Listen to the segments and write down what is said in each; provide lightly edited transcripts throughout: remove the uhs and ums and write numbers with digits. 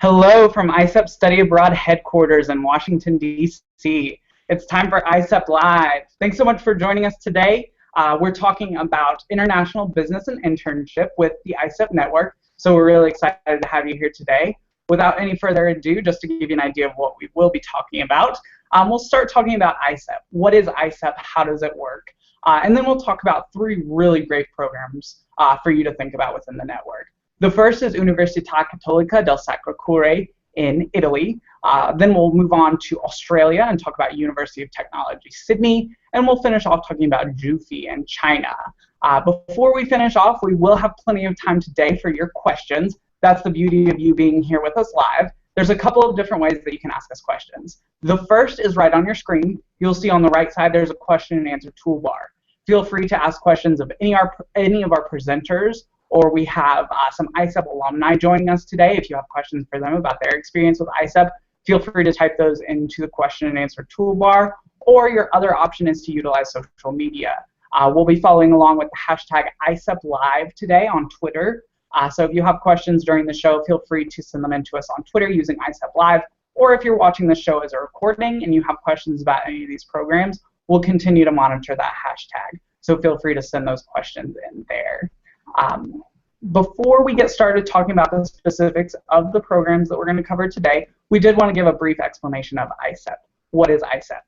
Hello from ISEP Study Abroad headquarters in Washington, D.C. It's time for ISEP Live. Thanks so much for joining us today. We're talking about international business and internship with the ISEP network, so we're really excited to have you here today. Without any further ado, just to give you an idea of what we will be talking about, we'll start talking about ISEP. What is ISEP? How does it work? And then we'll talk about three really great programs for you to think about within the network. The first is Universita Cattolica del Sacro Cuore in Italy. Then we'll move on to Australia and talk about University of Technology Sydney, and we'll finish off talking about JUFE in China. Before we finish off, we will have plenty of time today for your questions. That's the beauty of you being here with us live. There's a couple of different ways that you can ask us questions. The first is right on your screen. You'll see on the right side there's a question and answer toolbar. Feel free to ask questions of any of our presenters, or we have some ISEP alumni joining us today. If you have questions for them about their experience with ISEP, feel free to type those into the question and answer toolbar, or your other option is to utilize social media. We'll be following along with the hashtag ISEP Live today on Twitter. So if you have questions during the show, feel free to send them in to us on Twitter using ISEP Live, or if you're watching the show as a recording and you have questions about any of these programs, we'll continue to monitor that hashtag. So feel free to send those questions in there. Before we get started talking about the specifics of the programs that we're going to cover today, we did want to give a brief explanation of ISEP. What is ISEP?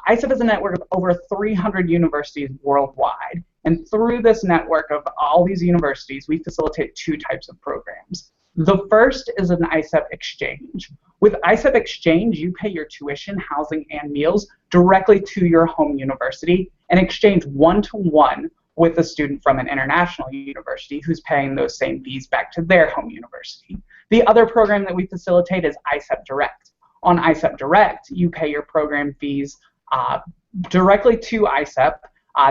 ISEP is a network of over 300 universities worldwide, and through this network of all these universities, we facilitate two types of programs. The first is an ISEP exchange. With ISEP exchange, you pay your tuition, housing, and meals directly to your home university and exchange one-to-one with a student from an international university who's paying those same fees back to their home university. The other program that we facilitate is ISEP Direct. On ISEP Direct, you pay your program fees directly to ISEP.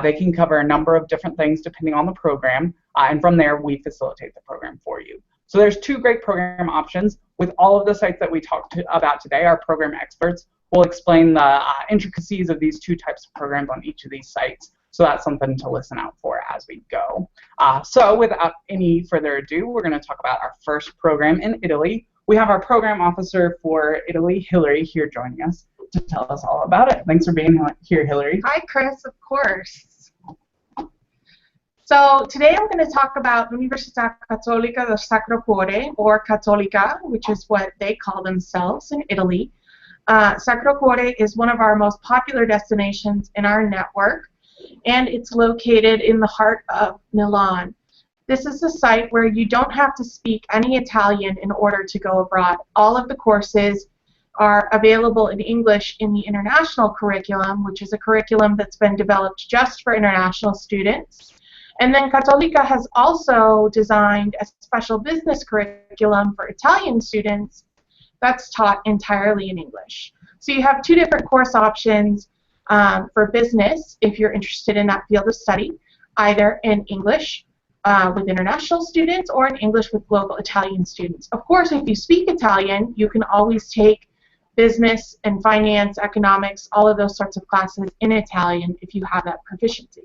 They can cover a number of different things depending on the program, and from there we facilitate the program for you. So there's two great program options. With all of the sites that we talked about today, our program experts will explain the intricacies of these two types of programs on each of these sites. So that's something to listen out for as we go. So without any further ado, we're going to talk about our first program in Italy. We have our program officer for Italy, Hillary, here joining us to tell us all about it. Thanks for being here, Hillary. Hi, Chris, of course. So today I'm going to talk about Universita Cattolica del Sacro Cuore, or Cattolica, which is what they call themselves in Italy. Sacro Cuore is one of our most popular destinations in our network, and it's located in the heart of Milan. This is a site where you don't have to speak any Italian in order to go abroad. All of the courses are available in English in the international curriculum, which is a curriculum that's been developed just for international students. And then Cattolica has also designed a special business curriculum for Italian students that's taught entirely in English. So you have two different course options for business if you're interested in that field of study, either in English with international students or in English with local Italian students. Of course, if you speak Italian, you can always take business and finance, economics, all of those sorts of classes in Italian if you have that proficiency.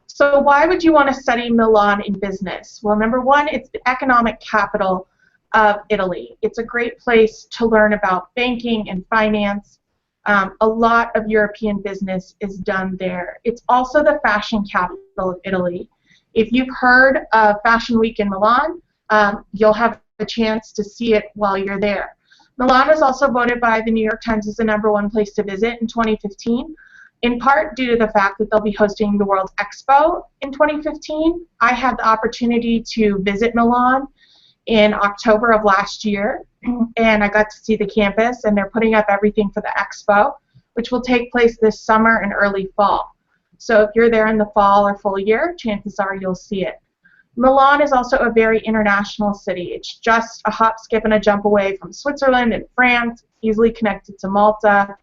So why would you want to study Milan in business? Well, number one, it's the economic capital of Italy. It's a great place to learn about banking and finance. A lot of European business is done there. It's also the fashion capital of Italy. If you've heard of Fashion Week in Milan, you'll have a chance to see it while you're there. Milan was also voted by the New York Times as the #1 place to visit in 2015, in part due to the fact that they'll be hosting the World Expo in 2015. I had the opportunity to visit Milan in October of last year, and I got to see the campus, and they're putting up everything for the Expo, which will take place this summer and early fall. So if you're there in the fall or full year, chances are you'll see it. Milan is also a very international city. It's just a hop, skip, and a jump away from Switzerland and France, easily connected to Malta.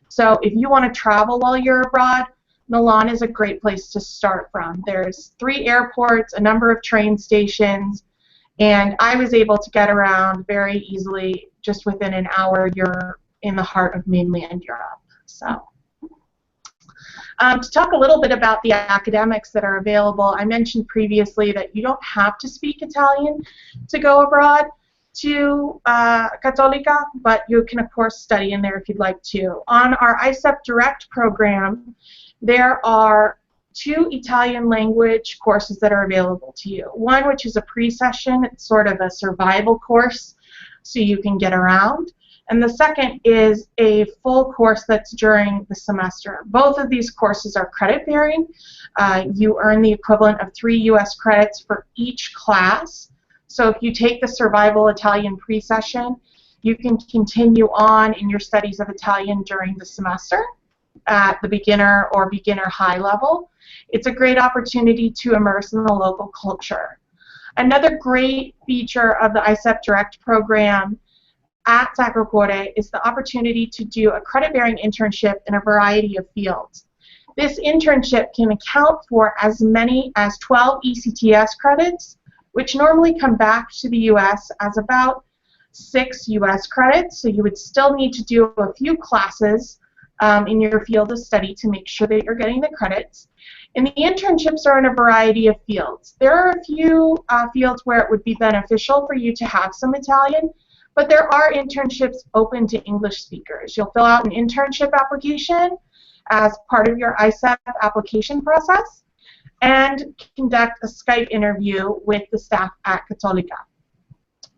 So if you want to travel while you're abroad, Milan is a great place to start from. There's 3 airports, a number of train stations, and I was able to get around very easily. Just within an hour, you're in the heart of mainland Europe. So, to talk a little bit about the academics that are available, I mentioned previously that you don't have to speak Italian to go abroad. to Cattolica, but you can, of course, study in there if you'd like to. On our ISEP Direct program, there are 2 Italian language courses that are available to you. One, which is a pre-session, it's sort of a survival course, so you can get around. And the second is a full course that's during the semester. Both of these courses are credit-bearing. You earn the equivalent of 3 US credits for each class. So if you take the Survival Italian pre-session, you can continue on in your studies of Italian during the semester at the beginner or beginner high level. It's a great opportunity to immerse in the local culture. Another great feature of the ISEP Direct program at Sacro Cuore is the opportunity to do a credit-bearing internship in a variety of fields. This internship can account for as many as 12 ECTS credits, which normally come back to the US as about 6 US credits, so you would still need to do a few classes in your field of study to make sure that you're getting the credits. And the internships are in a variety of fields. There are a few fields where it would be beneficial for you to have some Italian, but there are internships open to English speakers. You'll fill out an internship application as part of your ISEP application process and conduct a Skype interview with the staff at Cattolica.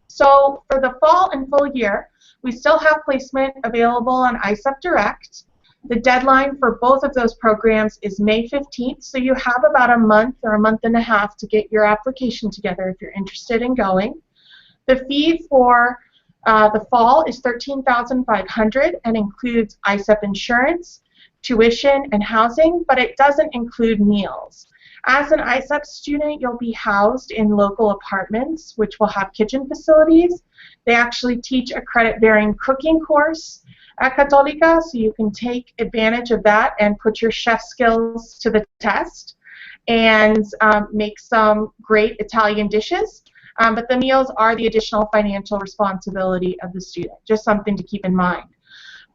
So for the fall and full year, we still have placement available on ISEP Direct. The deadline for both of those programs is May 15th, so you have about a month or a month and a half to get your application together if you're interested in going. The fee for the fall is $13,500 and includes ISEP insurance, tuition, and housing, but it doesn't include meals. As an ISEP student, you'll be housed in local apartments, which will have kitchen facilities. They actually teach a credit-bearing cooking course at Cattolica, so you can take advantage of that and put your chef skills to the test and make some great Italian dishes. But the meals are the additional financial responsibility of the student, just something to keep in mind.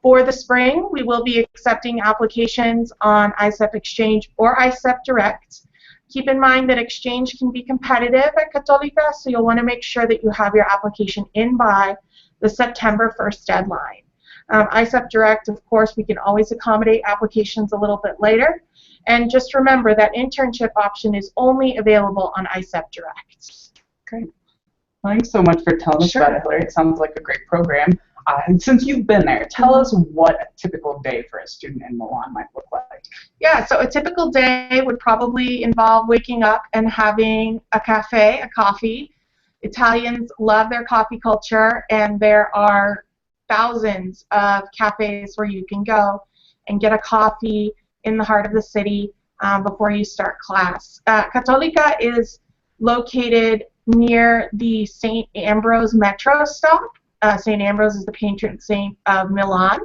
For the spring, we will be accepting applications on ISEP Exchange or ISEP Direct. Keep in mind that Exchange can be competitive at Cattolica, so you'll want to make sure that you have your application in by the September 1st deadline. ISEP Direct, of course, we can always accommodate applications a little bit later. And just remember that internship option is only available on ISEP Direct. Great. Well, thanks so much for telling us about it, Hillary. It sounds like a great program. And since you've been there, tell us what a typical day for a student in Milan might look like. Yeah, so a typical day would probably involve waking up and having a cafe, a coffee. Italians love their coffee culture, and there are thousands of cafes where you can go and get a coffee in the heart of the city before you start class. Cattolica is located near the St. Ambrose metro stop. St. Ambrose is the patron saint of Milan.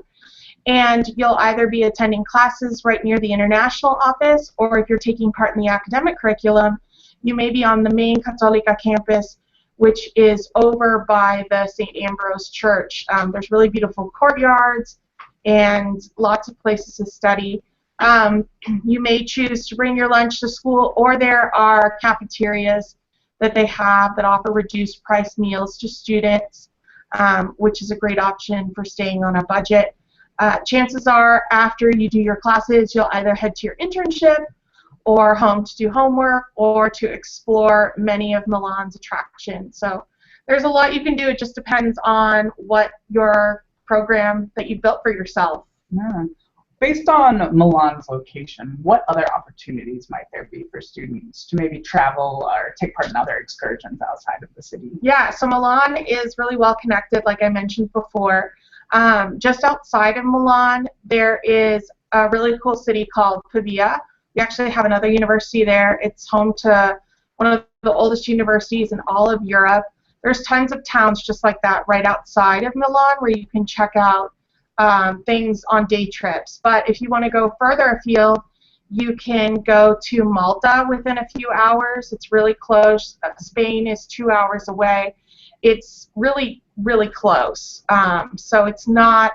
And you'll either be attending classes right near the international office, or if you're taking part in the academic curriculum, you may be on the main Cattolica campus, which is over by the St. Ambrose Church. There's really beautiful courtyards and lots of places to study. You may choose to bring your lunch to school, or there are cafeterias that they have that offer reduced price meals to students, which is a great option for staying on a budget. Chances are, after you do your classes, you'll either head to your internship or home to do homework or to explore many of Milan's attractions. So there's a lot you can do. It just depends on what your program that you built for yourself. Yeah. Based on Milan's location, what other opportunities might there be for students to maybe travel or take part in other excursions outside of the city? Yeah, so Milan is really well connected, like I mentioned before. Just outside of Milan, there is a really cool city called Pavia. We actually have another university there. It's home to one of the oldest universities in all of Europe. There's tons of towns just like that right outside of Milan where you can check out things on day trips. But if you want to go further afield, you can go to Malta within a few hours. It's really close. Spain is 2 hours away. It's really, really close. So it's not,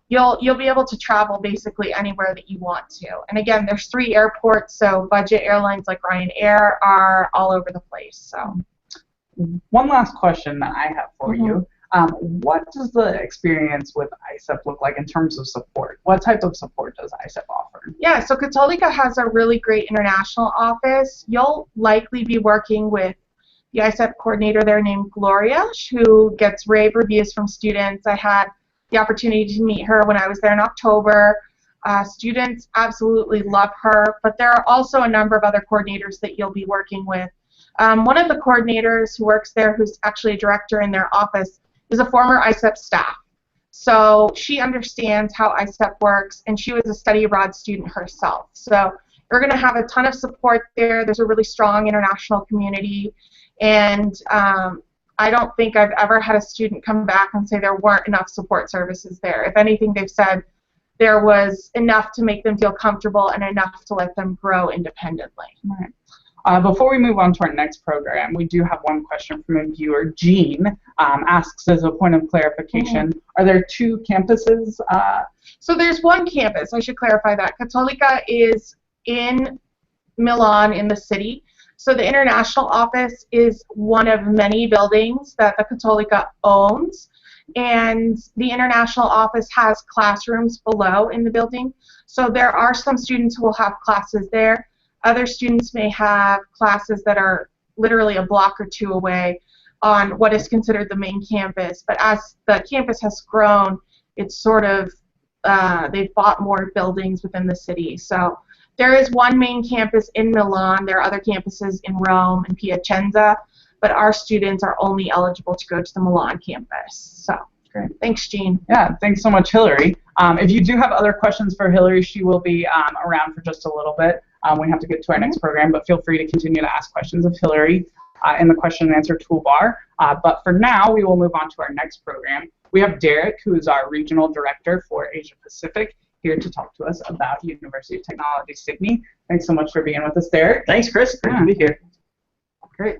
you'll be able to travel basically anywhere that you want to. And again, there's 3 airports, so budget airlines like Ryanair are all over the place. So one last question that I have for you. What does the experience with ISEP look like in terms of support? What type of support does ISEP offer? Yeah, so Cattolica has a really great international office. You'll likely be working with the ISEP coordinator there named Gloria, who gets rave reviews from students. I had the opportunity to meet her when I was there in October. Students absolutely love her, but there are also a number of other coordinators that you'll be working with. One of the coordinators who works there, who's actually a director in their office, is a former ISEP staff. So she understands how ISEP works, and she was a study abroad student herself. So you're going to have a ton of support there. There's a really strong international community, and I don't think I've ever had a student come back and say there weren't enough support services there. If anything, they've said there was enough to make them feel comfortable and enough to let them grow independently. Right. Before we move on to our next program, we do have one question from a viewer. Jean asks as a point of clarification, are there two campuses? So there's one campus. I should clarify that. Cattolica is in Milan in the city. So the international office is one of many buildings that the Cattolica owns. And the international office has classrooms below in the building. So there are some students who will have classes there. Other students may have classes that are literally a block or two away on what is considered the main campus. But as the campus has grown, it's sort of, they've bought more buildings within the city. So there is one main campus in Milan. There are other campuses in Rome and Piacenza, but our students are only eligible to go to the Milan campus. So great. Thanks, Jean. Yeah, thanks so much, Hillary. If you do have other questions for Hillary, she will be around for just a little bit. We have to get to our next program, but feel free to continue to ask questions of Hillary in the question and answer toolbar. But for now, we will move on to our next program. We have Derek, who is our regional director for Asia Pacific, here to talk to us about University of Technology Sydney. Thanks so much for being with us, Derek. Thanks, Chris. Great to be here. Great.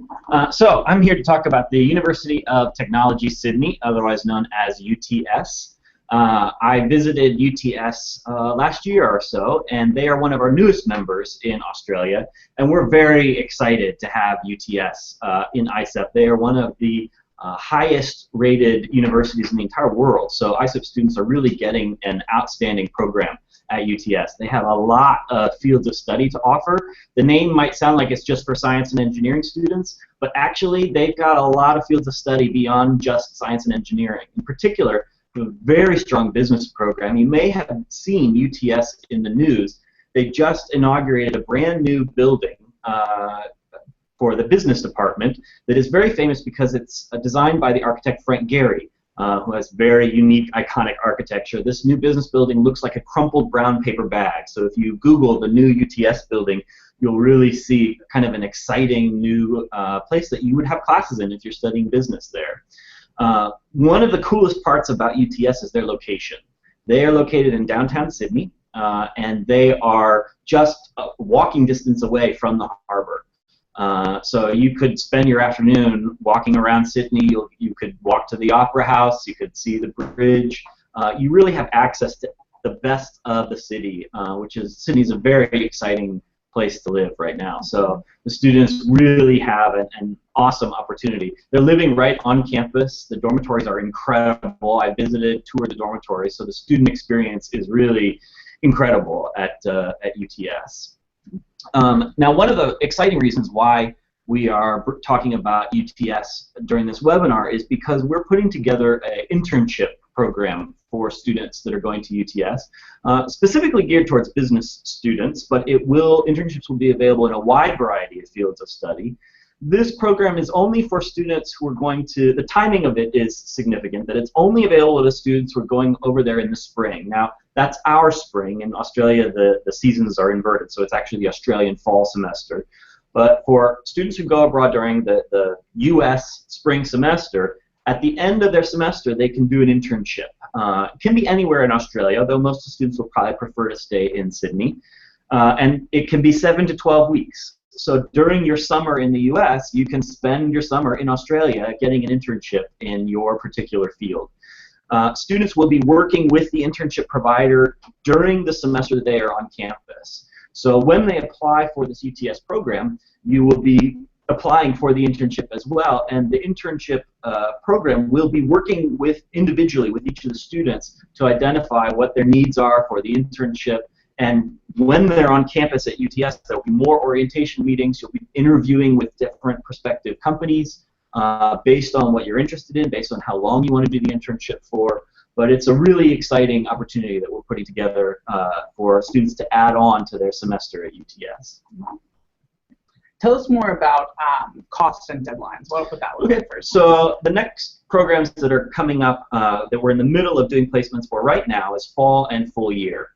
So I'm here to talk about the University of Technology Sydney, otherwise known as UTS. I visited UTS last year or so, and they are one of our newest members in Australia, and we're very excited to have UTS in ISEP. They are one of the highest rated universities in the entire world, so ISEP students are really getting an outstanding program at UTS. They have a lot of fields of study to offer. The name might sound like it's just for science and engineering students, but actually they've got a lot of fields of study beyond just science and engineering. In particular, a very strong business program. You may have seen UTS in the news. They just inaugurated a brand new building for the business department that is very famous because it's designed by the architect Frank Gehry, who has very unique, iconic architecture. This new business building looks like a crumpled brown paper bag. So if you Google the new UTS building, you'll really see kind of an exciting new place that you would have classes in if you're studying business there. One of the coolest parts about UTS is their location. They are located in downtown Sydney, and they are just a walking distance away from the harbor. So you could spend your afternoon walking around Sydney. You could walk to the Opera House. You could see the bridge. You really have access to the best of the city, which is Sydney's a very exciting place to live right now. So the students really have an awesome opportunity. They're living right on campus. The dormitories are incredible. I visited, toured the dormitories, so the student experience is really incredible at UTS. Now, one of the exciting reasons why we are talking about UTS during this webinar is because we're putting together an internship program for students that are going to UTS, specifically geared towards business students, but internships will be available in a wide variety of fields of study. This program is only for students who are going to, the timing of it is significant, that it's only available to students who are going over there in the spring. Now, that's our spring. In Australia, the seasons are inverted, so it's actually the Australian fall semester. But for students who go abroad during the US spring semester, at the end of their semester, they can do an internship. It can be anywhere in Australia, though most students will probably prefer to stay in Sydney. And it can be 7 to 12 weeks. So during your summer in the US, you can spend your summer in Australia getting an internship in your particular field. Students will be working with the internship provider during the semester that they are on campus. So when they apply for this UTS program, you will be applying for the internship as well, and the internship program will be working individually with each of the students to identify what their needs are for the internship. And when they're on campus at UTS, there will be more orientation meetings. You'll be interviewing with different prospective companies based on what you're interested in, based on how long you want to do the internship for. But it's a really exciting opportunity that we're putting together for students to add on to their semester at UTS. Tell us more about costs and deadlines. What would that look like first? So the next programs that are coming up that we're in the middle of doing placements for right now is fall and full year.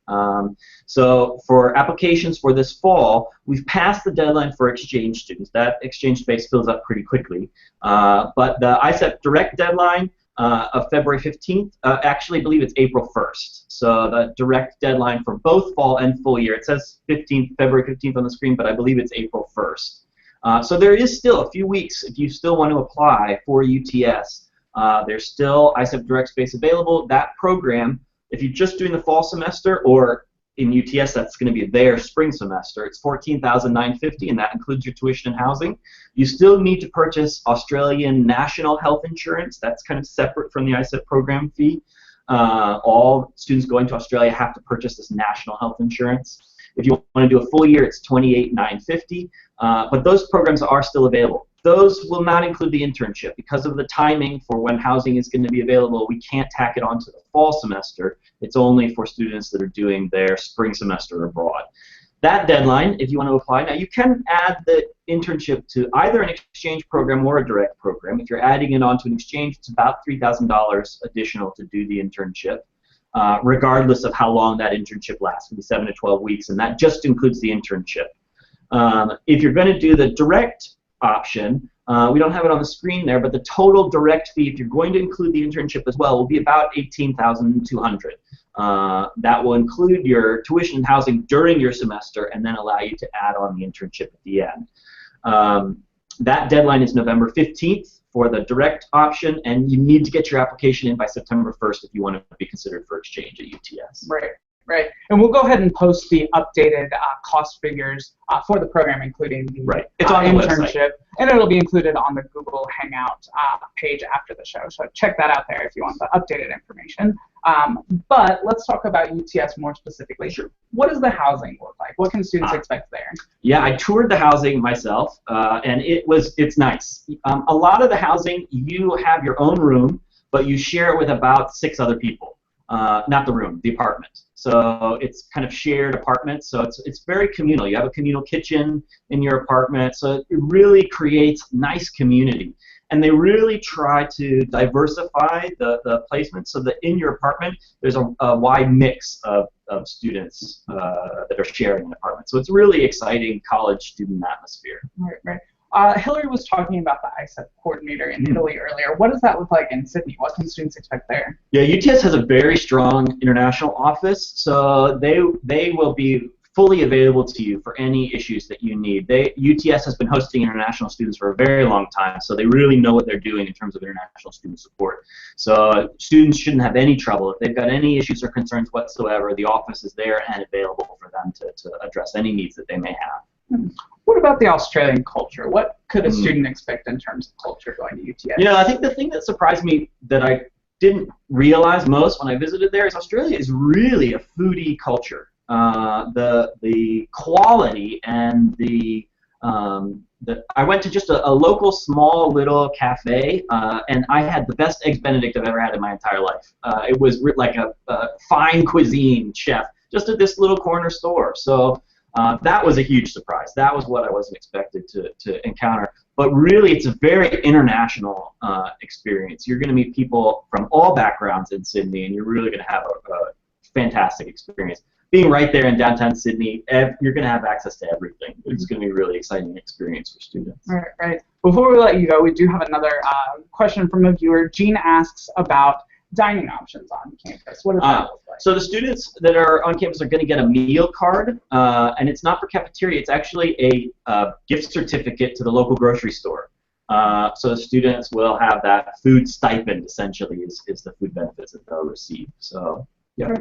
So for applications for this fall, we've passed the deadline for exchange students. That exchange space fills up pretty quickly. But the ISEP direct deadline of February 15th, actually I believe it's April 1st. So the direct deadline for both fall and full year, it says February 15th on the screen, but I believe it's April 1st. So there is still a few weeks if you still want to apply for UTS. There's still ISEP direct space available. That program, if you're just doing the fall semester, or in UTS that's going to be their spring semester, it's $14,950, and that includes your tuition and housing. You still need to purchase Australian national health insurance. That's kind of separate from the ISEP program fee. All students going to Australia have to purchase this national health insurance. If you want to do a full year, it's $28,950. But those programs are still available. Those will not include the internship. Because of the timing for when housing is going to be available, we can't tack it onto the fall semester. It's only for students that are doing their spring semester abroad. That deadline, if you want to apply, now you can add the internship to either an exchange program or a direct program. If you're adding it onto an exchange, it's about $3,000 additional to do the internship, regardless of how long that internship lasts. It can be 7 to 12 weeks, and that just includes the internship. If you're going to do the direct option, we don't have it on the screen there, but the total direct fee, if you're going to include the internship as well, will be about $18,200. That will include your tuition and housing during your semester and then allow you to add on the internship at the end. That deadline is November 15th for the direct option, and you need to get your application in by September 1st if you want to be considered for exchange at UTS. Right. Right, and we'll go ahead and post the updated cost figures for the program, including the It's on the internship, website. And it'll be included on the Google Hangout page after the show. So check that out there if you want the updated information. But let's talk about UTS more specifically. Sure. What does the housing look like? What can students expect there? Yeah, I toured the housing myself, and it's nice. A lot of the housing, you have your own room, but you share it with about 6 other people. Not the room, the apartment. So it's kind of shared apartments, so it's very communal. You have a communal kitchen in your apartment, so it really creates nice community. And they really try to diversify the placement so that in your apartment there's a wide mix of students that are sharing an apartment. So it's really exciting college student atmosphere. Right. Hillary was talking about the ISEP coordinator in Italy earlier. What does that look like in Sydney? What can students expect there? Yeah, UTS has a very strong international office, so they will be fully available to you for any issues that you need. UTS has been hosting international students for a very long time, so they really know what they're doing in terms of international student support. So students shouldn't have any trouble. If they've got any issues or concerns whatsoever, the office is there and available for them to address any needs that they may have. What about the Australian culture? What could a student expect in terms of culture going to UTS? You know, I think the thing that surprised me that I didn't realize most when I visited there is Australia is really a foodie culture. The quality and I went to just a local small little cafe, and I had the best eggs Benedict I've ever had in my entire life. It was like a fine cuisine chef just at this little corner store. So that was a huge surprise. That was what I wasn't expected to encounter. But really, it's a very international experience. You're going to meet people from all backgrounds in Sydney, and you're really going to have a fantastic experience. Being right there in downtown Sydney, you're going to have access to everything. It's going to be a really exciting experience for students. Right. Before we let you go, we do have another question from a viewer. Jean asks about dining options on campus. What does that look like? So the students that are on campus are going to get a meal card, and it's not for cafeteria. It's actually a gift certificate to the local grocery store. So the students will have that food stipend, essentially, is the food benefits that they'll receive. So, yeah.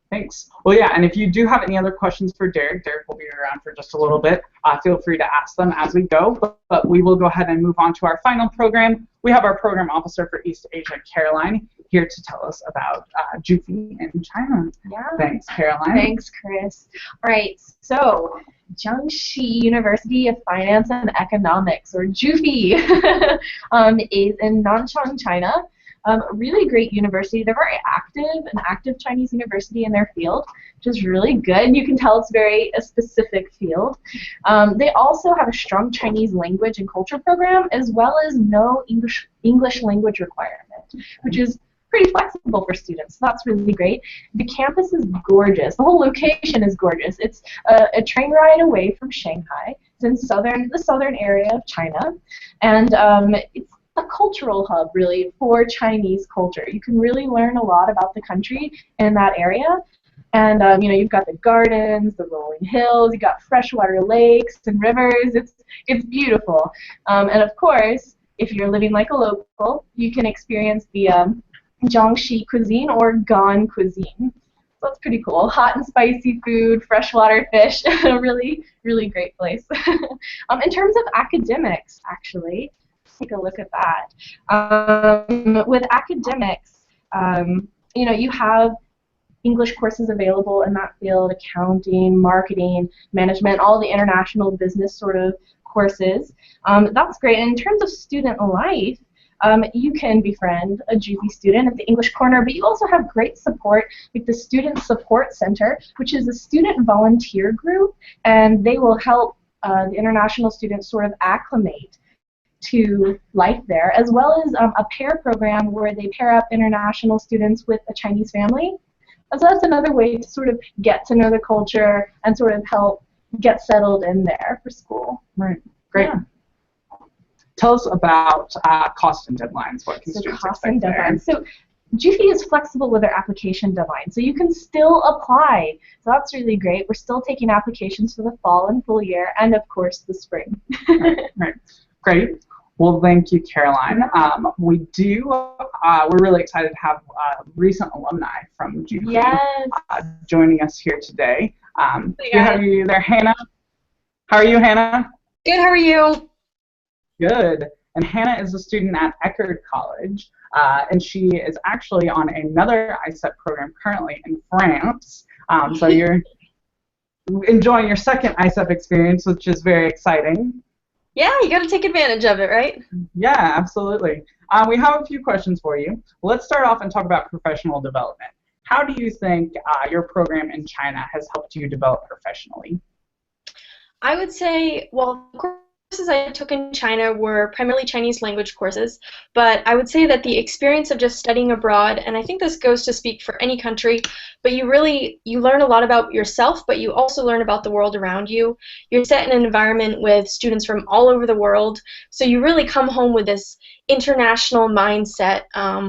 Thanks. Well, yeah, and if you do have any other questions for Derek, Derek will be around for just a little bit. Feel free to ask them as we go, but we will go ahead and move on to our final program. We have our program officer for East Asia, Caroline, here to tell us about JUFE in China. Yeah. Thanks, Caroline. Thanks, Chris. All right, so Jiangxi University of Finance and Economics, or JUFE, is in Nanchang, China. Really great university. They're very active, an active Chinese university in their field, which is really good. You can tell it's a specific field. They also have a strong Chinese language and culture program, as well as no English language requirement, which is pretty flexible for students. So that's really great. The campus is gorgeous. The whole location is gorgeous. It's a train ride away from Shanghai. It's in the southern area of China, and it's a cultural hub, really, for Chinese culture. You can really learn a lot about the country in that area. And, you've got the gardens, the rolling hills, you've got freshwater lakes and rivers. It's beautiful. And, of course, if you're living like a local, you can experience the Jiangxi cuisine or Gan cuisine. So it's pretty cool. Hot and spicy food, freshwater fish, a really, really great place. In terms of academics, actually, take a look at that. With academics, you have English courses available in that field, accounting, marketing, management, all the international business sort of courses. That's great. And in terms of student life, you can befriend a JUFE student at the English Corner, but you also have great support with the Student Support Center, which is a student volunteer group, and they will help the international students sort of acclimate to life there, as well as a pair program where they pair up international students with a Chinese family. So that's another way to sort of get to know the culture and sort of help get settled in there for school. Right. Great. Yeah. Tell us about cost and deadlines. What can students expect there? So JUFE is flexible with their application deadline, so you can still apply. So that's really great. We're still taking applications for the fall and full year, and of course the spring. Right. Great. Well, thank you, Caroline. We're really excited to have recent alumni from JUFE joining us here today. We have you there, Hannah. How are you, Hannah? Good, how are you? Good. And Hannah is a student at Eckerd College, and she is actually on another ISEP program currently in France. So you're enjoying your second ISEP experience, which is very exciting. Yeah, you got to take advantage of it, right? Yeah, absolutely. We have a few questions for you. Let's start off and talk about professional development. How do you think your program in China has helped you develop professionally? I would say, well, the courses I took in China were primarily Chinese language courses, but I would say that the experience of just studying abroad, and I think this goes to speak for any country, but you learn a lot about yourself, but you also learn about the world around you. You're set in an environment with students from all over the world, so you really come home with this international mindset,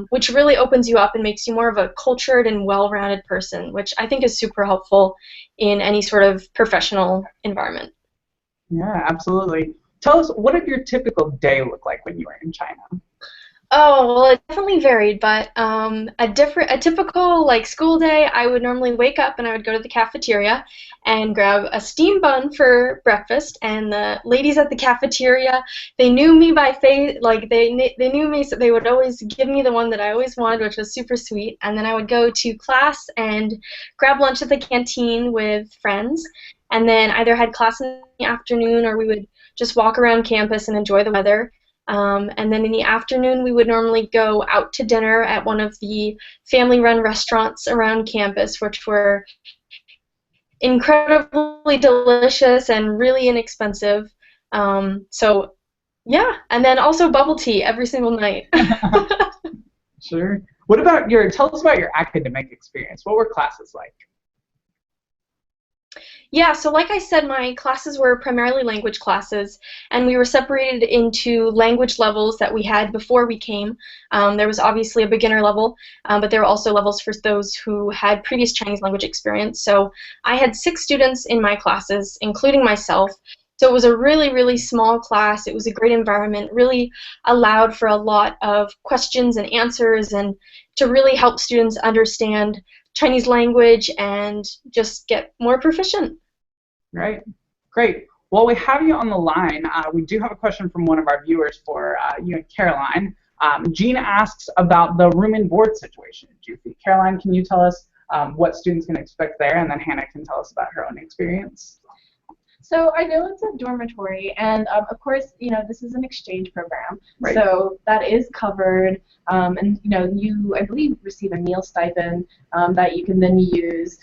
which really opens you up and makes you more of a cultured and well-rounded person, which I think is super helpful in any sort of professional environment. Yeah, absolutely. Tell us, what did your typical day look like when you were in China? Oh, well, it definitely varied, but a typical school day, I would normally wake up and I would go to the cafeteria and grab a steamed bun for breakfast, and the ladies at the cafeteria, they knew me by face, they knew me, so they would always give me the one that I always wanted, which was super sweet, and then I would go to class and grab lunch at the canteen with friends, and then either had class in the afternoon or we would just walk around campus and enjoy the weather. And then in the afternoon, we would normally go out to dinner at one of the family-run restaurants around campus, which were incredibly delicious and really inexpensive. So, yeah, and then also bubble tea every single night. Sure. Tell us about your academic experience. What were classes like? Yeah, so like I said, my classes were primarily language classes, and we were separated into language levels that we had before we came. There was obviously a beginner level, but there were also levels for those who had previous Chinese language experience. So I had 6 students in my classes, including myself. So it was a really, really small class. It was a great environment, really allowed for a lot of questions and answers, and to really help students understand Chinese language and just get more proficient. Right. Great. While we have you on the line, we do have a question from one of our viewers for you and Caroline. Jean asks about the room and board situation at JUFE. Caroline, can you tell us what students can expect there, and then Hannah can tell us about her own experience? So I know it's a dormitory, and of course, this is an exchange program, Right. so that is covered, and you, I believe, receive a meal stipend that you can then use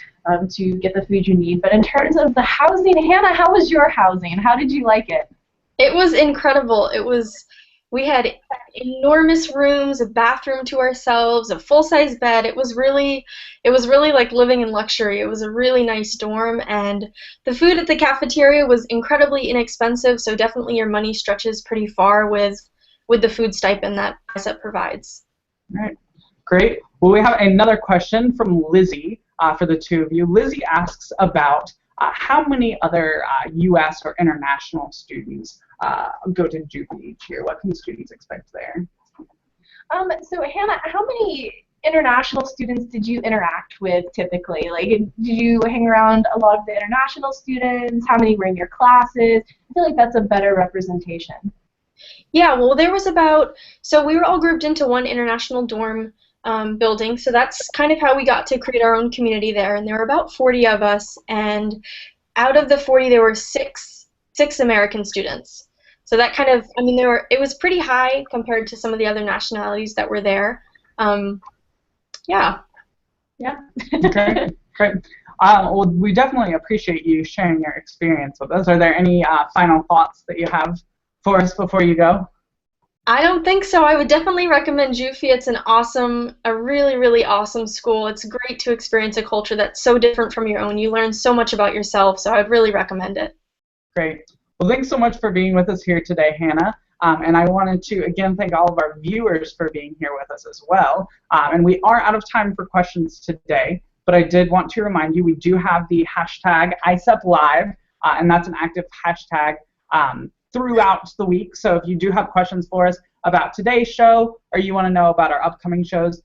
to get the food you need. But in terms of the housing, Hannah, how was your housing? How did you like it? It was incredible. We had enormous rooms, a bathroom to ourselves, a full-size bed. It was really like living in luxury. It was a really nice dorm, and the food at the cafeteria was incredibly inexpensive, so definitely your money stretches pretty far with the food stipend that ISEP provides. All right. Great. Well, we have another question from Lizzie for the two of you. Lizzie asks about how many other U.S. or international students go to JUFE each year? What can students expect there? So Hannah, how many international students did you interact with typically? Like, did you hang around a lot of the international students? How many were in your classes? I feel like that's a better representation. Yeah, well, so we were all grouped into one international dorm building, so that's kind of how we got to create our own community there, and there were about 40 of us, and out of the 40 there were six American students. So that kind of, it was pretty high compared to some of the other nationalities that were there. Yeah. Okay, great. Well, we definitely appreciate you sharing your experience with us. Are there any final thoughts that you have for us before you go? I don't think so. I would definitely recommend JUFE. It's a really, really awesome school. It's great to experience a culture that's so different from your own. You learn so much about yourself, so I'd really recommend it. Great. Well, thanks so much for being with us here today, Hannah. And I wanted to, again, thank all of our viewers for being here with us as well. And we are out of time for questions today, but I did want to remind you we do have the hashtag ISEPLive, and that's an active hashtag throughout the week. So if you do have questions for us about today's show, or you want to know about our upcoming shows,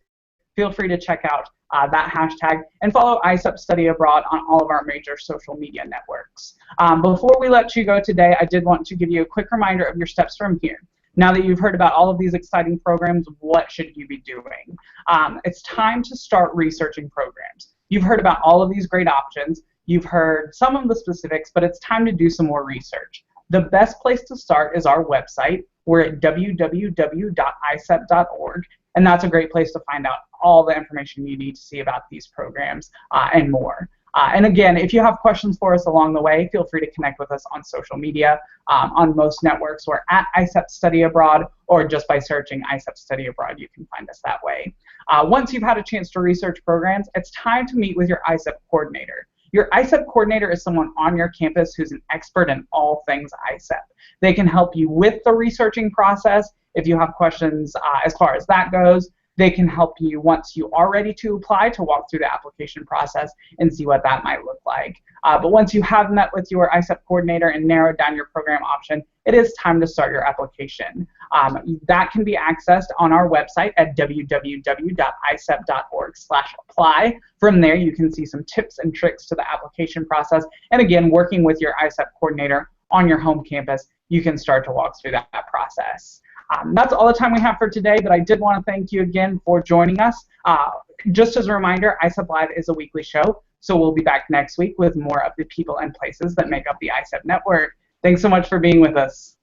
feel free to check out that hashtag and follow ISEP Study Abroad on all of our major social media networks. Before we let you go today, I did want to give you a quick reminder of your steps from here. Now that you've heard about all of these exciting programs, what should you be doing? It's time to start researching programs. You've heard about all of these great options. You've heard some of the specifics, but it's time to do some more research. The best place to start is our website. We're at www.isep.org, and that's a great place to find out all the information you need to see about these programs and more. And again, if you have questions for us along the way, feel free to connect with us on social media. On most networks, we're at ISEP Study Abroad, or just by searching ISEP Study Abroad, you can find us that way. Once you've had a chance to research programs, it's time to meet with your ISEP coordinator. Your ISEP coordinator is someone on your campus who's an expert in all things ISEP. They can help you with the researching process if you have questions as far as that goes. They can help you once you are ready to apply to walk through the application process and see what that might look like. But once you have met with your ISEP coordinator and narrowed down your program option, it is time to start your application. That can be accessed on our website at www.isep.org/apply. From there, you can see some tips and tricks to the application process. And again, working with your ISEP coordinator on your home campus, you can start to walk through that process. That's all the time we have for today, but I did want to thank you again for joining us. Just as a reminder, ISEP Live is a weekly show, so we'll be back next week with more of the people and places that make up the ISEP network. Thanks so much for being with us.